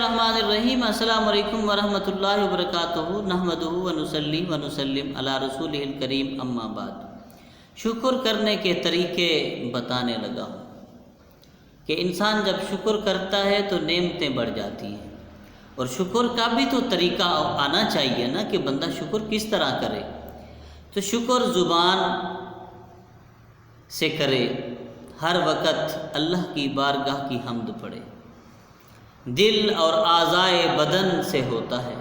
الرحمن الرحیم۔ السلام علیکم ورحمۃ اللہ وبرکاتہ۔ نحمدہ ونصلی ونسلم علی رسولہ الکریم، اما بعد۔ شکر کرنے کے طریقے بتانے لگا ہوں کہ انسان جب شکر کرتا ہے تو نعمتیں بڑھ جاتی ہیں، اور شکر کا بھی تو طریقہ آنا چاہیے نا کہ بندہ شکر کس طرح کرے۔ تو شکر زبان سے کرے، ہر وقت اللہ کی بارگاہ کی حمد پڑھے، دل اور اعضائے بدن سے ہوتا ہے،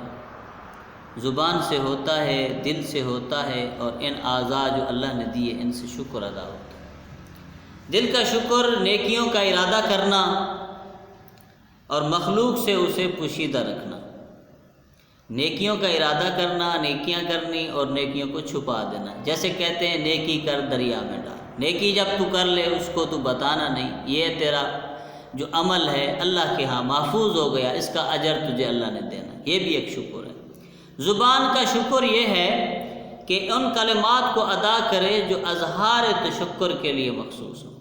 زبان سے ہوتا ہے، دل سے ہوتا ہے، اور ان اعضاء جو اللہ نے دیے ان سے شکر ادا ہوتا ہے۔ دل کا شکر نیکیوں کا ارادہ کرنا اور مخلوق سے اسے پوشیدہ رکھنا، نیکیوں کا ارادہ کرنا، نیکیاں کرنی اور نیکیوں کو چھپا دینا۔ جیسے کہتے ہیں نیکی کر دریا میں ڈال، نیکی جب تو کر لے اس کو تو بتانا نہیں، یہ تیرا جو عمل ہے اللہ کے ہاں محفوظ ہو گیا، اس کا اجر تجھے اللہ نے دینا، یہ بھی ایک شکر ہے۔ زبان کا شکر یہ ہے کہ ان کلمات کو ادا کرے جو اظہار تشکر کے لیے مخصوص ہو،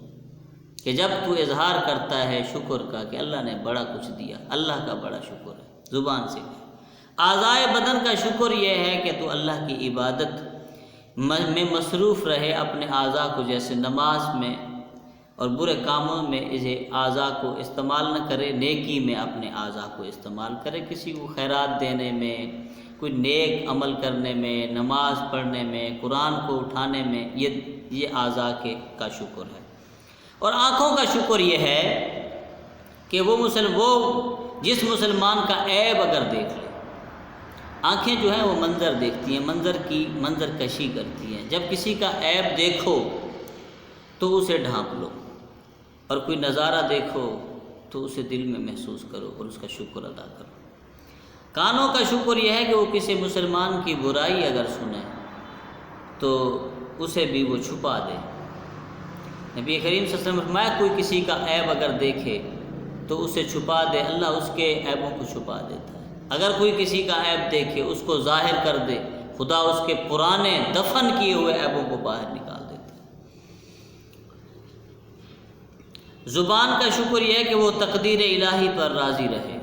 کہ جب تو اظہار کرتا ہے شکر کا کہ اللہ نے بڑا کچھ دیا، اللہ کا بڑا شکر ہے، زبان سے۔ اعضائے بدن کا شکر یہ ہے کہ تو اللہ کی عبادت میں مصروف رہے، اپنے اعضاء کو جیسے نماز میں اور برے کاموں میں اسے اعضاء کو استعمال نہ کرے، نیکی میں اپنے اعضاء کو استعمال کرے، کسی کو خیرات دینے میں، کوئی نیک عمل کرنے میں، نماز پڑھنے میں، قرآن کو اٹھانے میں، یہ اعضاء کا شکر ہے۔ اور آنکھوں کا شکر یہ ہے کہ وہ جس مسلمان کا عیب اگر دیکھ لے، آنکھیں جو ہیں وہ منظر دیکھتی ہیں، منظر کشی کرتی ہیں، جب کسی کا عیب دیکھو تو اسے ڈھانپ لو، اور کوئی نظارہ دیکھو تو اسے دل میں محسوس کرو اور اس کا شکر ادا کرو۔ کانوں کا شکر یہ ہے کہ وہ کسی مسلمان کی برائی اگر سنے تو اسے بھی وہ چھپا دے۔ نبی کریم صلی اللہ علیہ وسلم نے فرمایا کوئی کسی کا عیب اگر دیکھے تو اسے چھپا دے، اللہ اس کے عیبوں کو چھپا دیتا ہے۔ اگر کوئی کسی کا عیب دیکھے اس کو ظاہر کر دے، خدا اس کے پرانے دفن کیے ہوئے عیبوں کو باہر نکال دیتا ہے۔ زبان کا شکر یہ ہے کہ وہ تقدیر الہی پر راضی رہے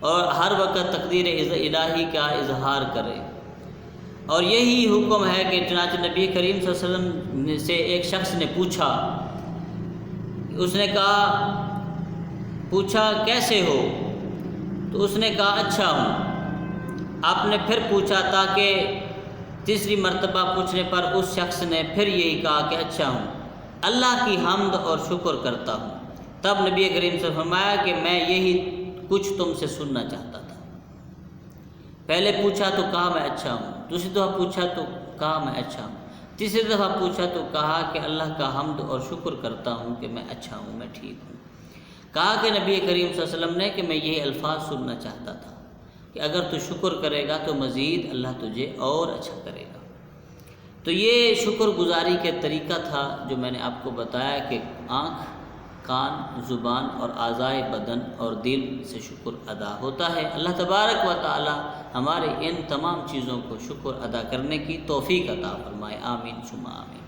اور ہر وقت تقدیر الہی کا اظہار کرے، اور یہی حکم ہے کہ چنانچہ نبی کریم صلی اللہ علیہ وسلم سے ایک شخص نے پوچھا، اس نے پوچھا کیسے ہو؟ تو اس نے کہا اچھا ہوں۔ آپ نے پھر پوچھا، تاکہ تیسری مرتبہ پوچھنے پر اس شخص نے پھر یہی کہا کہ اچھا ہوں، اللہ کی حمد اور شکر کرتا ہوں۔ تب نبی کریم سے فرمایا کہ میں یہی کچھ تم سے سننا چاہتا تھا۔ پہلے پوچھا تو کہا میں اچھا ہوں، دوسری دفعہ پوچھا تو کہا میں اچھا ہوں، تیسری دفعہ پوچھا تو کہا کہ اللہ کا حمد اور شکر کرتا ہوں کہ میں اچھا ہوں، میں ٹھیک ہوں۔ کہا کہ نبی کریم صلی اللہ علیہ وسلم نے کہ میں یہی الفاظ سننا چاہتا تھا کہ اگر تو شکر کرے گا تو مزید اللہ تجھے اور اچھا کرے گا۔ تو یہ شکر گزاری کے طریقہ تھا جو میں نے آپ کو بتایا کہ آنکھ، کان، زبان اور اعضائے بدن اور دل سے شکر ادا ہوتا ہے۔ اللہ تبارک و تعالی ہمارے ان تمام چیزوں کو شکر ادا کرنے کی توفیق عطا فرمائے، آمین ثم آمین۔